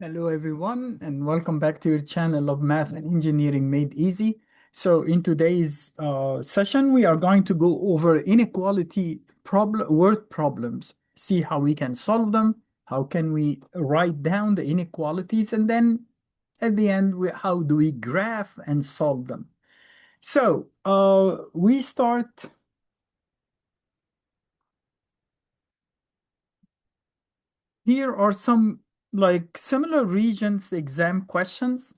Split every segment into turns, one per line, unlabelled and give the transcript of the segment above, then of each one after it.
Hello, everyone, and welcome back to your channel of Math and Engineering Made Easy. So in today's session, we are going to go over inequality word problems, see how we can solve them, how can we write down the inequalities, and then at the end, how do we graph and solve them. So we start. Here are some like similar Regents exam questions.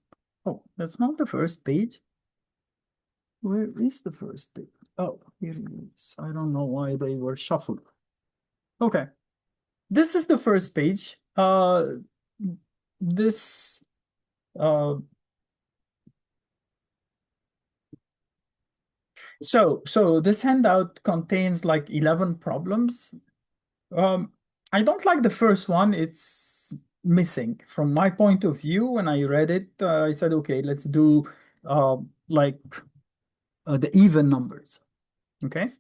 Oh, that's not the first page. Where is the first page? Oh, here it is. I don't know why they were shuffled. Okay, this is the first page. This uh, so this handout contains like 11 problems. Um, I don't like the first one. It's missing from my point of view. When I read it, I said, okay, let's do uh, like the even numbers. Okay.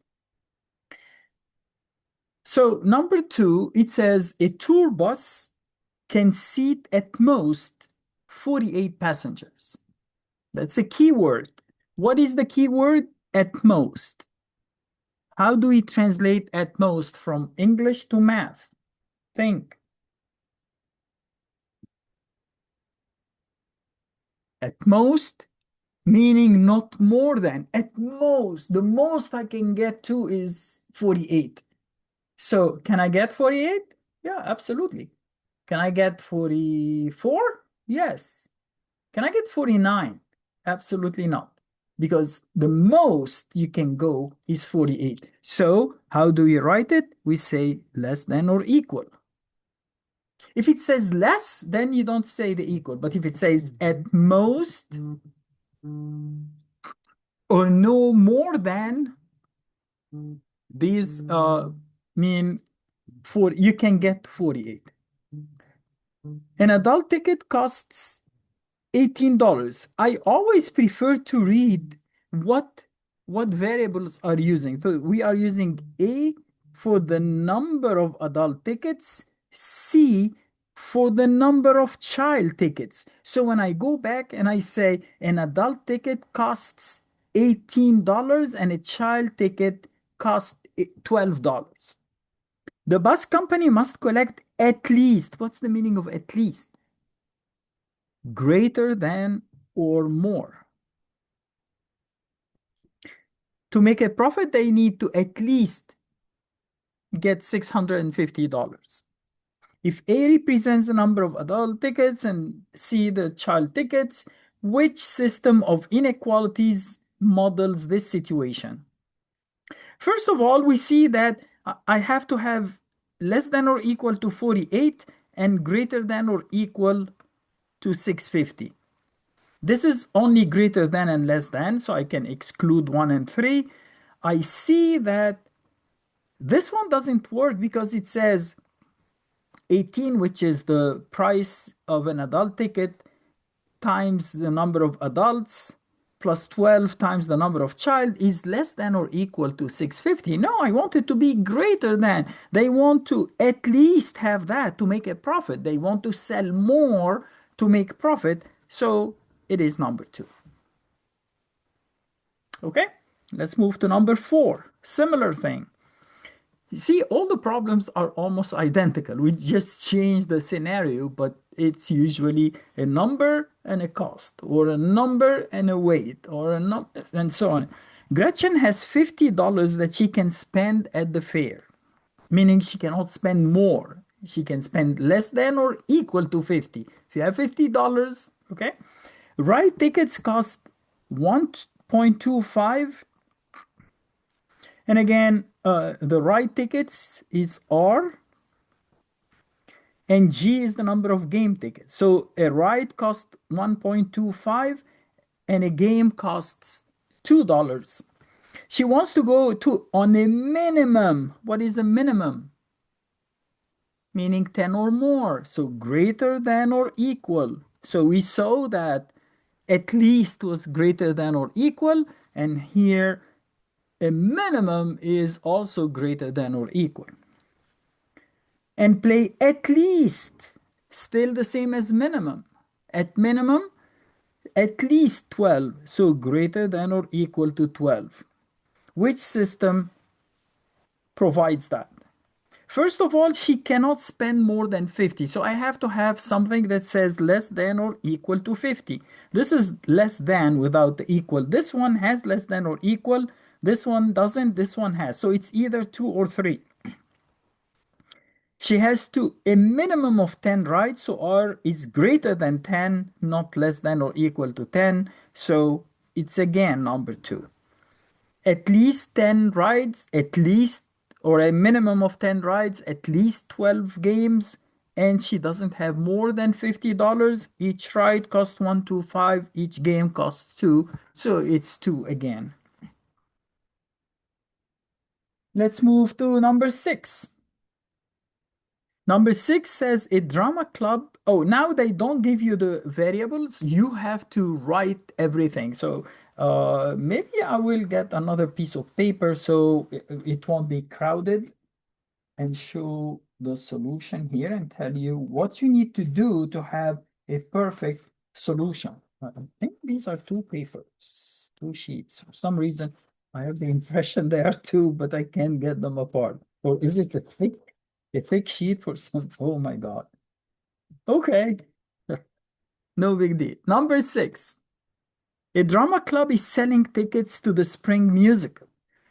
So number two, it says a tour bus can seat at most 48 passengers. That's a key word. What is the key word? At most. How do we translate at most from English to math? Think. At most, meaning not more than. At most, the most I can get to is 48. So can I get 48? Yeah, absolutely. Can I get 44? Yes. Can I get 49? Absolutely not. Because the most you can go is 48. So how do we write it? We say less than or equal. If it says less, then you don't say the equal. But if it says at most or no more than, these mean you can get 48. An adult ticket costs $18. I always prefer to read what variables are using. So we are using A for the number of adult tickets, C for the number of child tickets. So when I go back and I say an adult ticket costs $18 and a child ticket costs $12. The bus company must collect at least, what's the meaning of at least? Greater than or more. To make a profit, they need to at least get $650. If A represents the number of adult tickets and C the child tickets, which system of inequalities models this situation? First of all, we see that I have to have less than or equal to 48 and greater than or equal to 650. This is only greater than and less than, so I can exclude 1 and 3. I see that this one doesn't work because it says 18, which is the price of an adult ticket, times the number of adults, plus 12 times the number of child is less than or equal to 650. No, I want it to be greater than. They want to at least have that to make a profit. They want to sell more to make profit. So it is number two. Okay, let's move to number four. Similar thing. You see, all the problems are almost identical. We just change the scenario, but it's usually a number and a cost, or a number and a weight, or a number, and so on. Gretchen has $50 that she can spend at the fair, meaning she cannot spend more. She can spend less than or equal to 50. If you have $50, okay, ride tickets cost 1.25. And again, the ride tickets is R and G is the number of game tickets. So a ride costs 1.25 and a game costs $2. She wants to go to on a minimum. What is a minimum? Meaning 10 or more. So greater than or equal. So we saw that at least was greater than or equal. And here a minimum is also greater than or equal. And play at least Still the same as minimum. At minimum, at least 12, so greater than or equal to 12. Which system provides that? First of all, she cannot spend more than 50. So I have to have something that says less than or equal to 50. This is less than without the equal. This one has less than or equal. This one doesn't. This one has. So it's either 2 or 3. She has to a minimum of 10 rights. So R is greater than 10, not less than or equal to 10. So it's again number 2. At least 10 rides, at least, or a minimum of 10 rides, at least 12 games, and she doesn't have more than $50. Each ride costs 125, each game costs 2, so it's 2 again. Let's move to number 6. Number 6 says a drama club. Oh, now they don't give you the variables. You have to write everything. So maybe I will get another piece of paper so it won't be crowded and show the solution here and tell you what you need to do to have a perfect solution. I think these are two papers, two sheets. For some reason, I have the impression they are two, but I can't get them apart. Or is it a thick sheet for some? Oh my God. Okay. No big deal. Number 6. A drama club is selling tickets to the spring musical.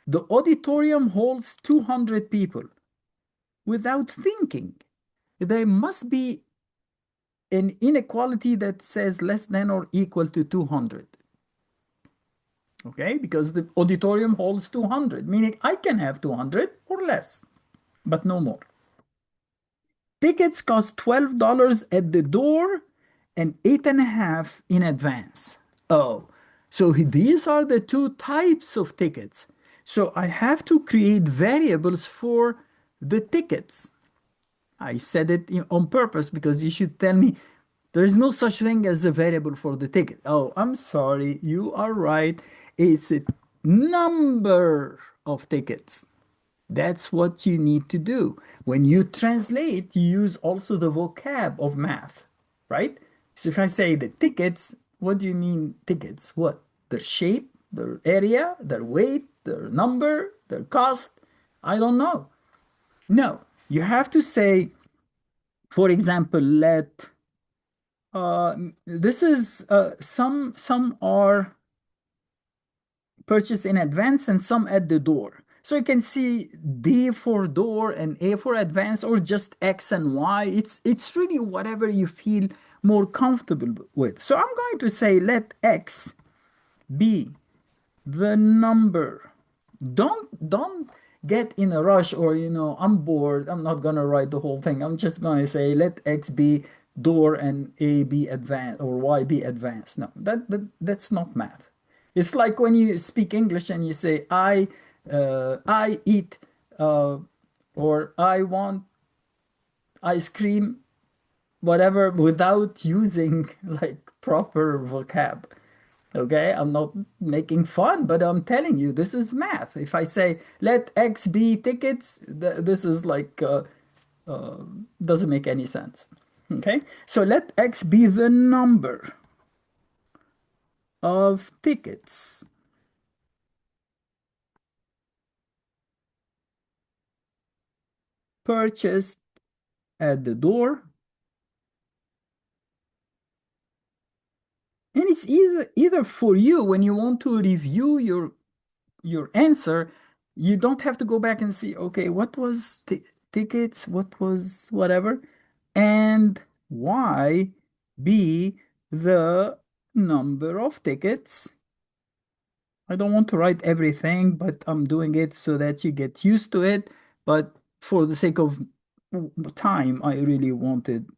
The auditorium holds 200 people. Without thinking, there must be an inequality that says less than or equal to 200. Okay, because the auditorium holds 200, meaning I can have 200 or less, but no more. Tickets cost $12 at the door and 8.5 in advance. Oh, so these are the two types of tickets. So I have to create variables for the tickets. I said it on purpose because you should tell me there is no such thing as a variable for the ticket. Oh, I'm sorry. You are right. It's a number of tickets. That's what you need to do. When you translate, you use also the vocab of math, right? So if I say the tickets, what do you mean tickets? What? Their shape, their area, their weight, their number, their cost? I don't know. No, you have to say, for example, this is some are purchased in advance and some at the door. So you can see D for door and A for advance, or just X and Y. It's really whatever you feel more comfortable with. So I'm going to say let X be the number. Don't get in a rush, or I'm bored, I'm not gonna write the whole thing. I'm just gonna say let X be door and A be advanced or Y be advanced. No, that's not math. It's like when you speak English and you say I eat or I want ice cream, whatever, without using like proper vocab. Okay, I'm not making fun, but I'm telling you, this is math. If I say let X be tickets, this is like doesn't make any sense. Okay, so let X be the number of tickets purchased at the door. And it's either for you when you want to review your answer, you don't have to go back and see, okay, what was tickets, what was whatever, and Y be the number of tickets. I don't want to write everything, but I'm doing it so that you get used to it. But for the sake of time, I really wanted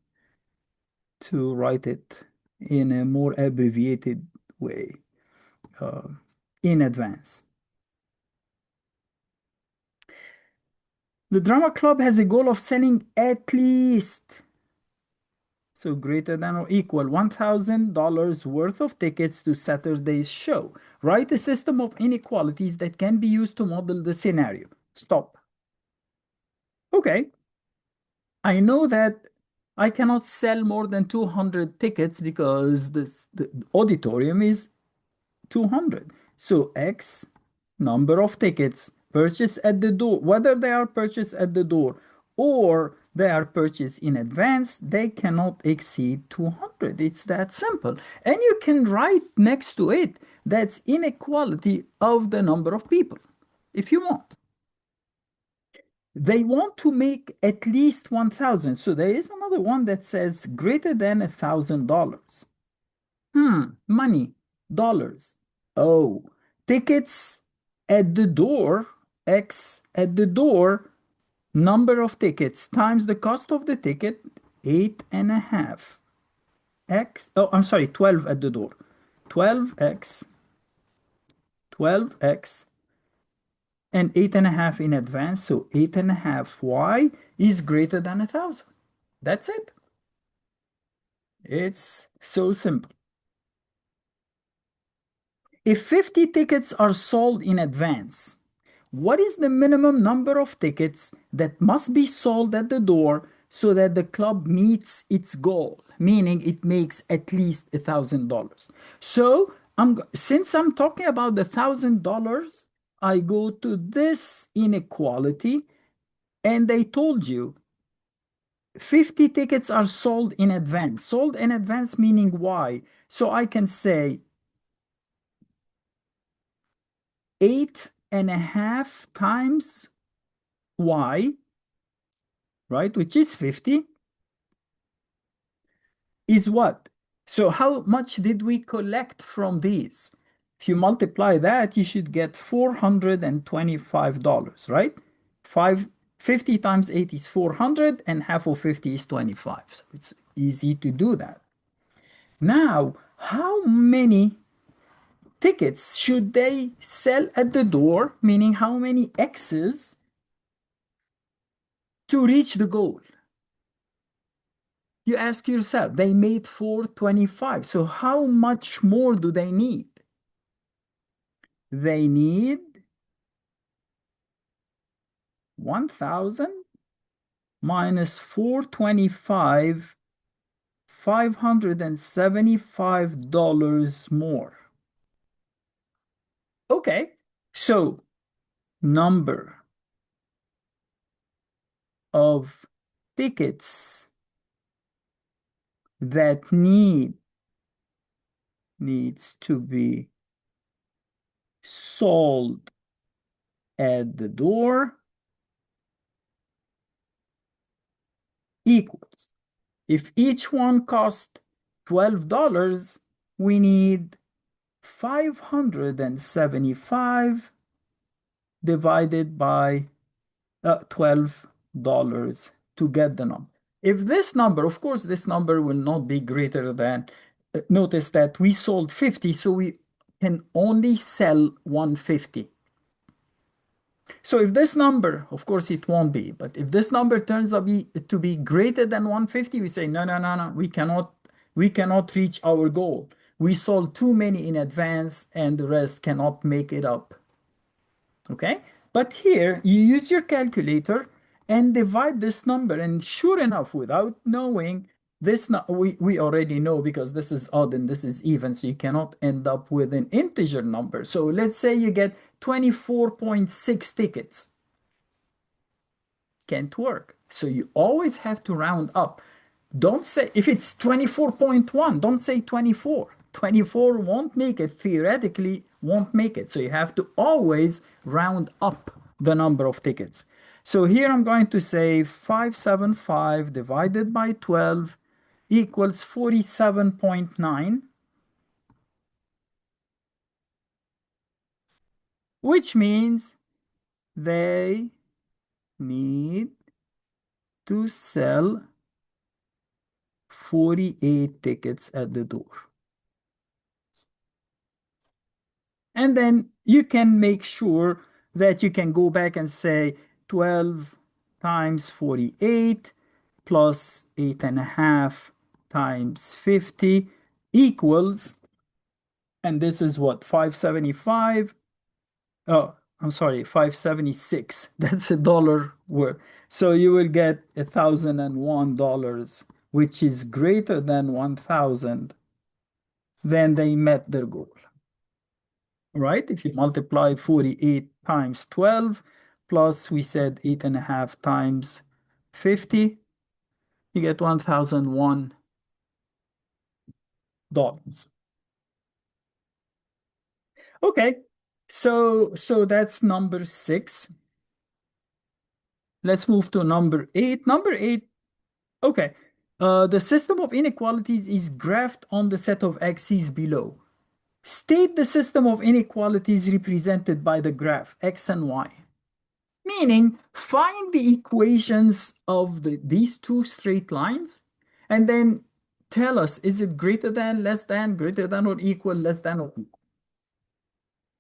to write it in a more abbreviated way uh, in advance. The drama club has a goal of selling at least, so greater than or equal, $1,000 worth of tickets to Saturday's show. Write a system of inequalities that can be used to model the scenario. Stop. Okay. I know that I cannot sell more than 200 tickets because the auditorium is 200. So X number of tickets purchased at the door, whether they are purchased at the door or they are purchased in advance, they cannot exceed 200. It's that simple. And you can write next to it that's inequality of the number of people if you want. They want to make at least 1,000. So there is another one that says greater than $1,000. Money, dollars. Oh, tickets at the door, X at the door, number of tickets times the cost of the ticket, 8.5. X, oh, I'm sorry, 12 at the door. 12x, 12x, and 8.5 in advance. So 8.5y is greater than 1,000. That's it. It's so simple. If 50 tickets are sold in advance, what is the minimum number of tickets that must be sold at the door so that the club meets its goal, meaning it makes at least $1,000? So, since I'm talking about the $1,000, I go to this inequality, and they told you 50 tickets are sold in advance. Sold in advance meaning why? So I can say 8.5 times y, right, which is 50, is what? So how much did we collect from these? If you multiply that, you should get $425, right? 50 times 8 is 400, and half of 50 is 25. So it's easy to do that. Now, how many tickets should they sell at the door, meaning how many X's to reach the goal? You ask yourself, they made 425. So how much more do they need? They need 1,000 minus 425, $575 more. Okay, so number of tickets that needs to be sold at the door equals, if each one cost $12, we need 575 divided by $12 to get the number. If this number, of course, this number will not be greater than, notice that we sold 50, so we can only sell 150. So if this number, of course it won't be, but if this number turns out to be greater than 150, we say, no, no, no, no, we cannot reach our goal. We sold too many in advance and the rest cannot make it up. Okay? But here you use your calculator and divide this number. And sure enough, without knowing this, we already know because this is odd and this is even. So you cannot end up with an integer number. So let's say you get 24.6 tickets. Can't work. So you always have to round up. Don't say, if it's 24.1, don't say 24. 24 won't make it, theoretically won't make it. So you have to always round up the number of tickets. So here I'm going to say 575 divided by 12 equals 47.9, which means they need to sell 48 tickets at the door. And then you can make sure that you can go back and say 12 times 48 plus 8.5 times 50 equals, and this is what, 575. Oh, I'm sorry, 576. That's $1 worth. So you will get $1,001 which is greater than 1000, then they met their goal, right? If you multiply 48 times 12, plus we said 8.5 times 50, you get $1,001. Okay, so that's number 6. Let's move to number 8. Number 8, okay. The system of inequalities is graphed on the set of axes below. State the system of inequalities represented by the graph x and y. Meaning, find the equations of these two straight lines and then tell us, is it greater than, less than, greater than or equal, less than or equal.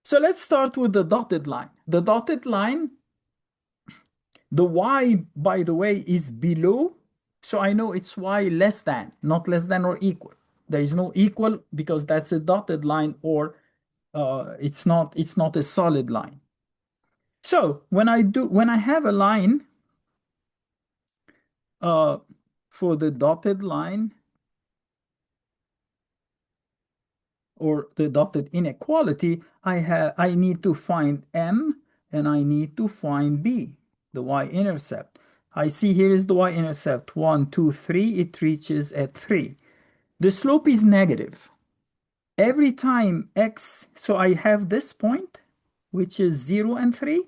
So let's start with the dotted line. The dotted line, the y, by the way, is below. So I know it's y less than, not less than or equal. There is no equal because that's a dotted line, or it's not a solid line. So when I have a line uh, for the dotted line or the dotted inequality, I need to find m and I need to find b, the y-intercept. I see here is the y-intercept 1, 2, 3. It reaches at 3. The slope is negative. Every time x, so I have this point, which is 0 and 3,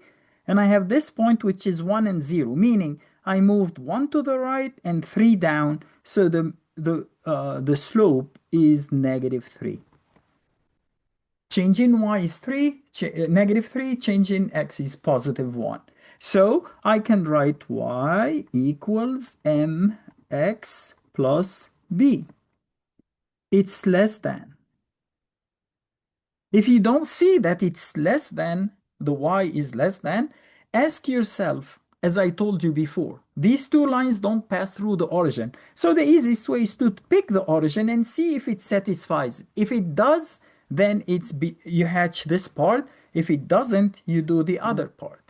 and I have this point, which is 1 and 0, meaning I moved 1 to the right and 3 down, so the slope is negative 3. Change in y is 3, negative 3, change in x is positive 1. So I can write y equals mx plus b. It's less than. If you don't see that it's less than, the y is less than, ask yourself, as I told you before, these two lines don't pass through the origin. So the easiest way is to pick the origin and see if it satisfies it. If it does, then you hatch this part. If it doesn't, you do the other part.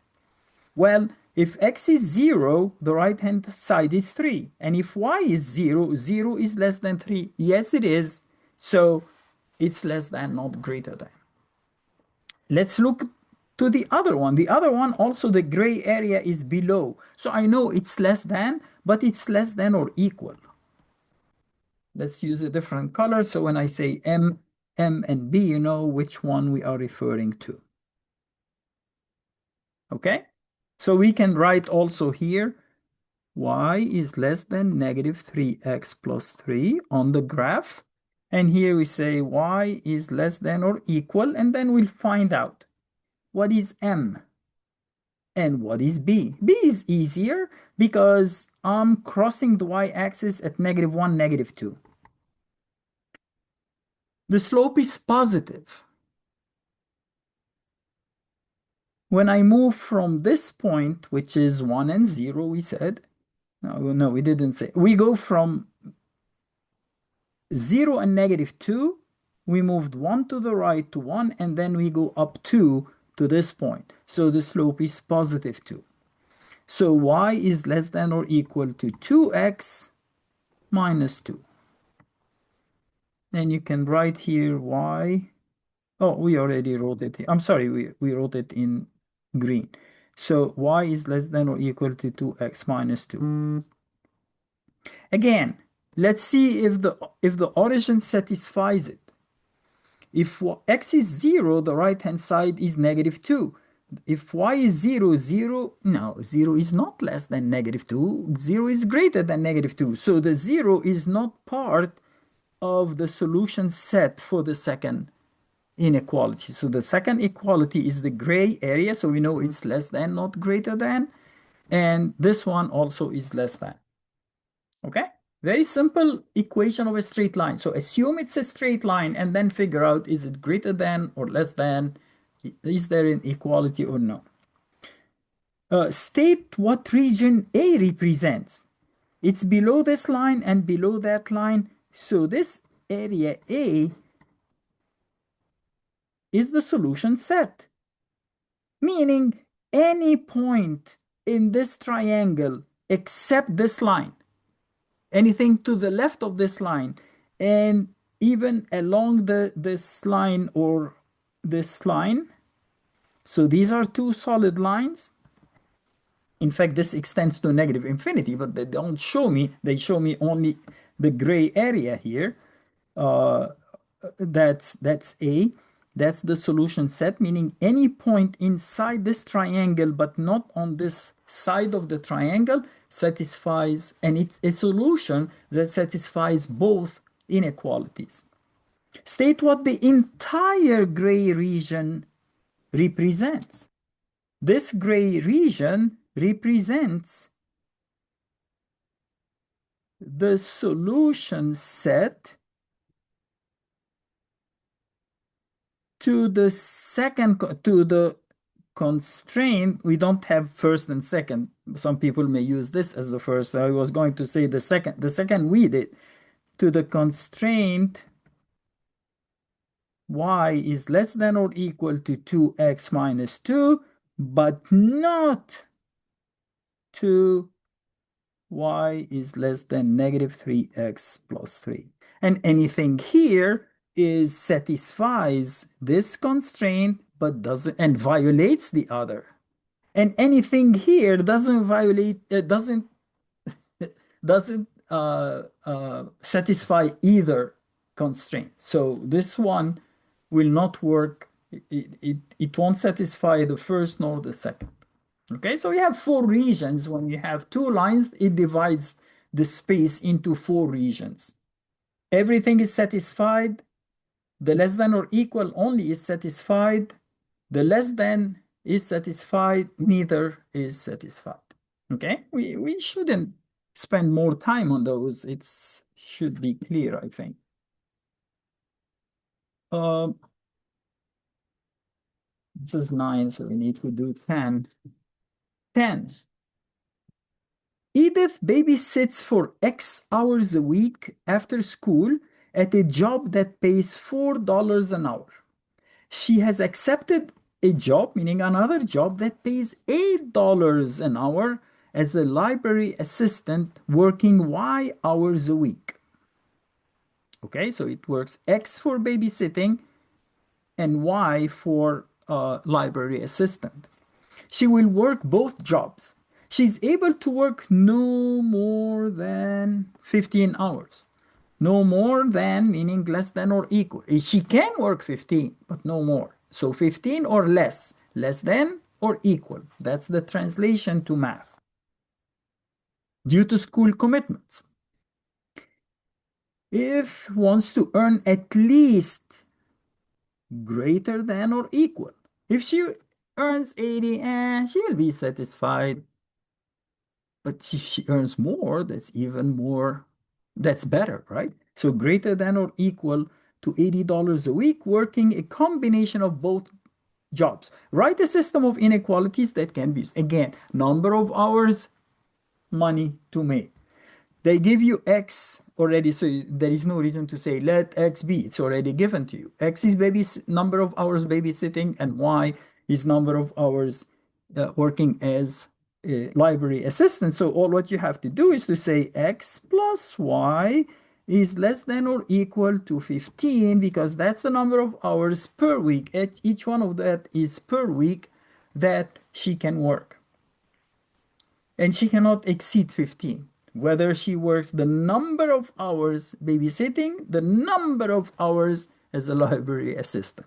Well, if x is 0, the right-hand side is 3. And if y is 0, 0 is less than 3. Yes, it is. So it's less than, not greater than. Let's look to the other one. The other one, also the gray area is below. So I know it's less than, but it's less than or equal. Let's use a different color. So when I say M, M and B, you know which one we are referring to. Okay? So we can write also here, y is less than negative 3x plus 3 on the graph. And here we say y is less than or equal, and then we'll find out what is M and what is B. B is easier because I'm crossing the y-axis at -1, -2. The slope is positive. When I move from this point, which is 1 and 0, we said, no, we didn't say. We go from 0 and -2, we moved 1 to the right to 1, and then we go up 2 to this point. So the slope is positive 2. So y is less than or equal to 2x minus 2. And you can write here y. Oh, we already wrote it here. I'm sorry, we wrote it in green. So y is less than or equal to 2x minus 2. Again, let's see if the origin satisfies it. If x is 0, the right-hand side is -2. If y is 0, 0, no, 0 is not less than -2. 0 is greater than -2. So the 0 is not part of the solution set for the second inequality. So the second equality is the gray area. So we know it's less than, not greater than. And this one also is less than. Okay? Very simple equation of a straight line. So assume it's a straight line and then figure out, is it greater than or less than? Is there an equality or no? State what region A represents. It's below this line and below that line. So this area A is the solution set. Meaning any point in this triangle except this line. anything to the left of this line, and even along this line or this line. So these are two solid lines. In fact, this extends to negative infinity, but they don't show me. They show me only the gray area here. Uh, that's A. That's the solution set, meaning any point inside this triangle, but not on this side of the triangle, satisfies, and it's a solution that satisfies both inequalities. State what the entire gray region represents. This gray region represents the solution set to the constraint. We don't have first and second. Some people may use this as the first. I was going to say the second. The second we did to the constraint y is less than or equal to 2x minus 2, but not to y is less than negative 3x plus 3. And anything here is satisfies this constraint but doesn't, and violates the other. And anything here doesn't violate, it doesn't satisfy either constraint. So this one will not work. It won't satisfy the first nor the second. Okay, so we have four regions. When you have two lines, it divides the space into four regions. Everything is satisfied. The less than or equal only is satisfied. The less than is satisfied. Neither is satisfied. Okay, we shouldn't spend more time on those. It should be clear, I think. This is 9, so we need to do 10. 10. Edith babysits for X hours a week after school at a job that pays $4 an hour. She has accepted a job, meaning another job, that pays $8 an hour as a library assistant working Y hours a week. Okay, so it works X for babysitting and Y for library assistant. She will work both jobs. She's able to work no more than 15 hours. No more than meaning less than or equal. She can work 15, but no more. So 15 or less, less than or equal. That's the translation to math. Due to school commitments. If wants to earn at least greater than or equal. If she earns 80, she will be satisfied. But if she earns more, that's even more, that's better, right? So greater than or equal to $80 a week, working a combination of both jobs. Write a system of inequalities that can be used. Again, number of hours, money to make. They give you X already, so there is no reason to say let X be. It's already given to you. X is number of hours babysitting, and Y is number of hours working as a library assistant. So all what you have to do is to say X plus Y is less than or equal to 15, because that's the number of hours per week. Each one of that is per week that she can work. And she cannot exceed 15. Whether she works the number of hours babysitting, the number of hours as a library assistant.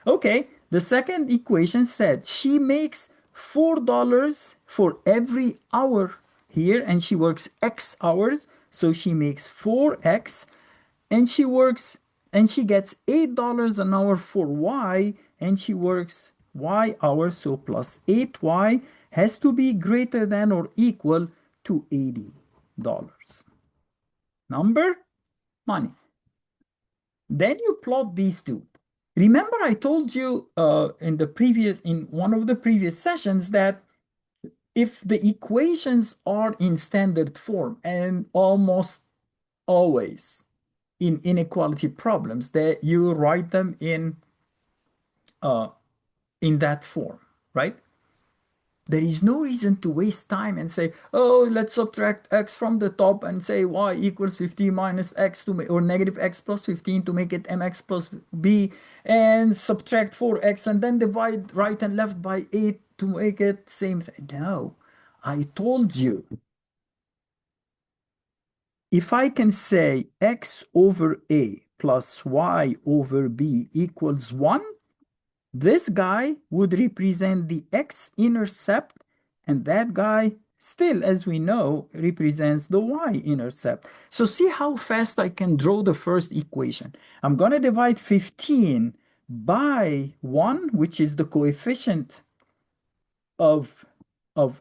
Okay, the second equation said she makes $4 for every hour here, and she works X hours, so she makes 4X, and she gets $8 an hour for Y, and she works Y hours, so plus 8Y has to be greater than or equal to $80. Number, money. Then you plot these two. Remember, I told you in one of the previous sessions that if the equations are in standard form, and almost always in inequality problems, that you write them in that form, right? There is no reason to waste time and say, oh, let's subtract x from the top and say y equals 15 minus x to or negative x plus 15 to make it mx plus b, and subtract 4x and then divide right and left by 8 to make it same thing. No, I told you, if I can say x over a plus y over b equals 1, this guy would represent the x-intercept, and that guy still, as we know, represents the y-intercept. So see how fast I can draw the first equation. I'm going to divide 15 by 1, which is the coefficient of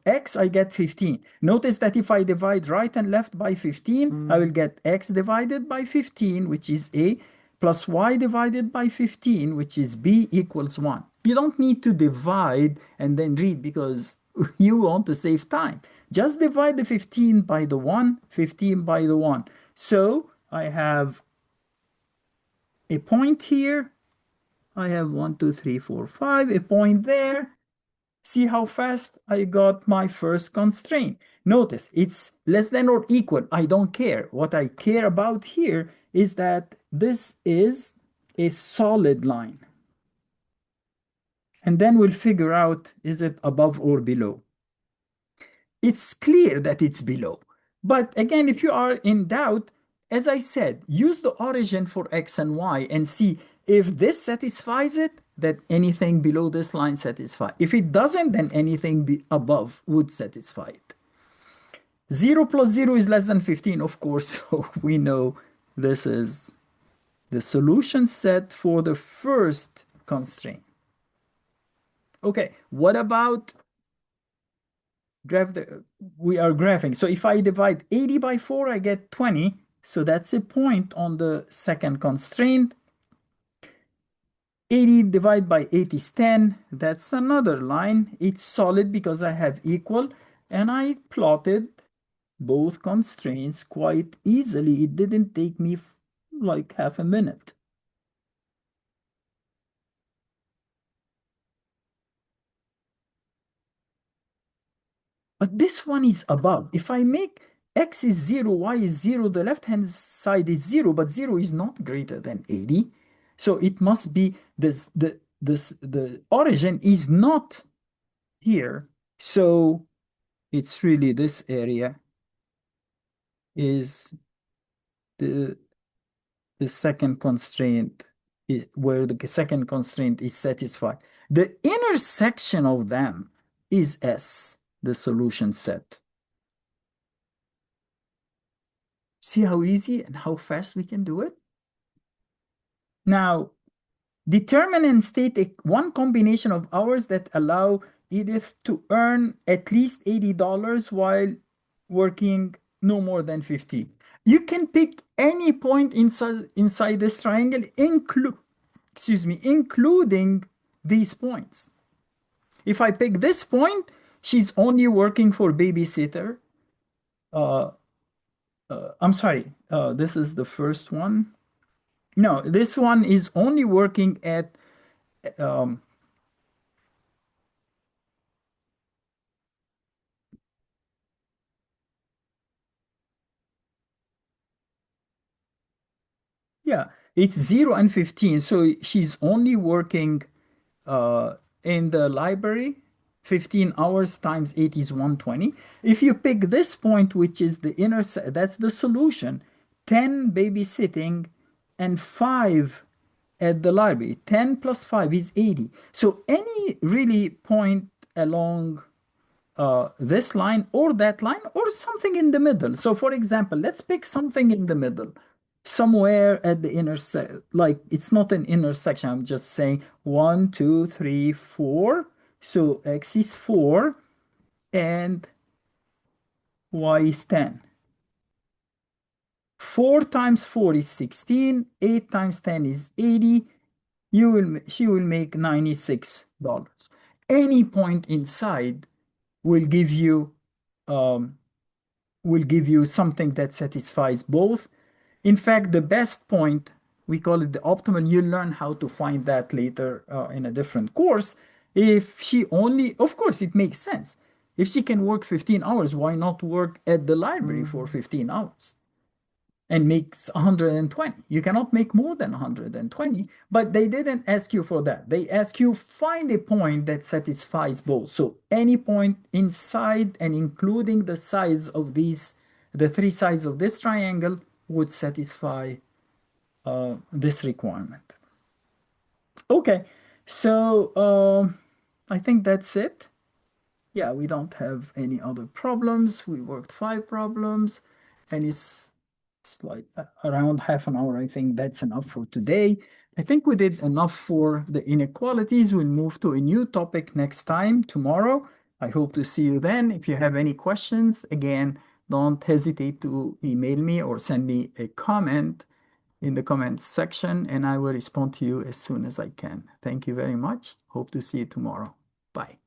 x, I get 15. Notice that if I divide right and left by 15, I will get x divided by 15, which is a, plus y divided by 15, which is b equals 1. You don't need to divide and then read because you want to save time. Just divide the 15 by the 1, 15 by the 1. So I have a point here. I have 1, 2, 3, 4, 5, a point there. See how fast I got my first constraint. Notice it's less than or equal. I don't care. What I care about here is that this is a solid line. And then we'll figure out, is it above or below? It's clear that it's below. But again, if you are in doubt, as I said, use the origin for x and y and see if this satisfies it, that anything below this line satisfies. If it doesn't, then anything above would satisfy it. 0 plus 0 is less than 15, of course, so we know this is the solution set for the first constraint. Okay, what about we are graphing. So if I divide 80 by 4, I get 20. So that's a point on the second constraint. 80 divided by 8 is 10. That's another line. It's solid because I have equal. And I plotted both constraints quite easily. It didn't take me like half a minute. But this one is above. If I make x is 0, y is 0, the left-hand side is 0, but 0 is not greater than 80. So it must be the origin is not here. So it's really this area is the second constraint is where the second constraint is satisfied. The intersection of them is S, the solution set. See how easy and how fast we can do it? Now, determine and state one combination of hours that allow Edith to earn at least $80 while working no more than 50. You can pick any point inside this triangle, including these points. If I pick this point, she's only working for babysitter. I'm sorry, this is the first one. No, this one is only working at yeah, it's 0 and 15. So she's only working in the library. 15 hours times 8 is 120. If you pick this point, which is the intercept, that's the solution. 10 babysitting and 5 at the library. 10 plus 5 is 80. So any really point along this line or that line or something in the middle. So for example, let's pick something in the middle, somewhere at the intersection. Like it's not an intersection. I'm just saying 1, 2, 3, 4. So x is 4 and y is 10. 4 times 4 is 16. 8 times 10 is 80. She will make $96. Any point inside will give you something that satisfies both. In fact, the best point, we call it the optimal. You'll learn how to find that later in a different course. If she only, of course, it makes sense. If she can work 15 hours, why not work at the library for
Mhm.
15 hours and makes 120? You cannot make more than 120, but they didn't ask you for that. They ask you find a point that satisfies both. So any point inside and including the sides of these, the three sides of this triangle would satisfy this requirement. Okay, so I think that's it. Yeah, we don't have any other problems. We worked five problems, and it's like around half an hour. I think that's enough for today. I think we did enough for the inequalities. We'll move to a new topic next time, tomorrow. I hope to see you then. If you have any questions, again, don't hesitate to email me or send me a comment in the comments section, and I will respond to you as soon as I can. Thank you very much. Hope to see you tomorrow. Bye.